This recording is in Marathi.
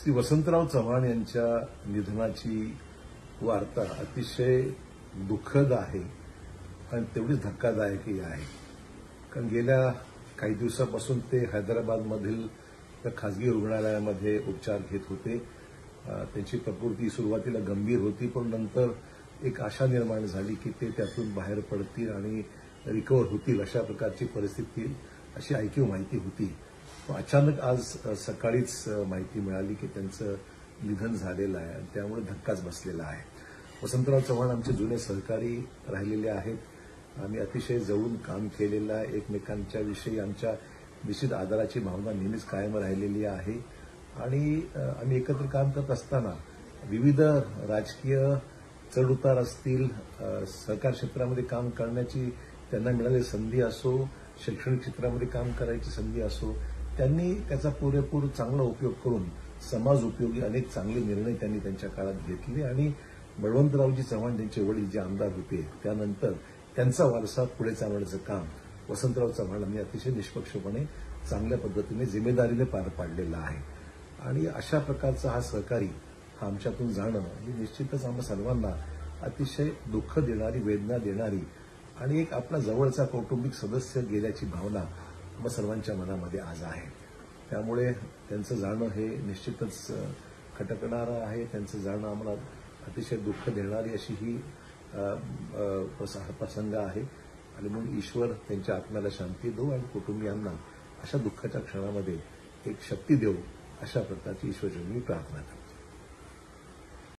श्री वसंतराव चव्हाण यांच्या निधनाची वार्ता अतिशय दुःखद आहे आणि तेवढीच धक्कादायकही आहे. कारण गेल्या काही दिवसापासून ते हैदराबादमधील खासगी रुग्णालयामध्ये उपचार घेत होते. त्यांची प्रकृती सुरुवातीला गंभीर होती, पण नंतर एक आशा निर्माण झाली की ते त्यातून बाहेर पडतील आणि रिकव्हर होतील, अशा प्रकारची परिस्थिती अशी ऐकीव माहिती होती. अचानक आज सकाळीच माहिती मिळाली की त्यांचं निधन झालेलं आहे आणि त्यामुळे धक्काच बसलेला आहे. वसंतराव चव्हाण आमचे जुने सहकारी राहिलेले आहेत. आम्ही अतिशय जवळून काम केलेलं आहे. एकमेकांच्या विषयी आमच्या निश्चित आदराची भावना नेहमीच कायम राहिलेली आहे आणि आम्ही एकत्र काम करत असताना विविध राजकीय चढउतार असतील, सहकार क्षेत्रामध्ये काम करण्याची त्यांना मिळालेली संधी असो, शैक्षणिक क्षेत्रामध्ये काम करायची संधी असो, त्यांनी त्याचा पुरेपूर चांगला उपयोग करून समाज उपयोगी अनेक चांगले निर्णय त्यांनी त्यांच्या काळात घेतले आणि बळवंतरावजी चव्हाण त्यांचे वडील जे आमदार होते त्यानंतर त्यांचा वारसा पुढे चालवण्याचं काम वसंतराव चव्हाणांनी अतिशय निष्पक्षपणे चांगल्या पद्धतीने जिम्मेदारीने पार पाडलेलं आहे. आणि अशा प्रकारचा हा सहकारी हा आमच्यातून जाणं ही निश्चितच आम्हा सर्वांना अतिशय दुःख देणारी, वेदना देणारी आणि एक आपला जवळचा कौटुंबिक सदस्य गेल्याची भावना आम्हा सर्वांच्या मनामध्ये आज आहे. त्यामुळे त्यांचं जाणं हे निश्चितच खटकणारं आहे. त्यांचं जाणं आम्हाला अतिशय दुःख देणारी अशी ही प्रसंग आहे आणि म्हणून ईश्वर त्यांच्या आत्म्याला शांती देऊ आणि कुटुंबियांना अशा दुःखाच्या क्षणामध्ये एक शक्ती देऊ, अशा प्रकारची ईश्वरचरणी प्रार्थना करतो.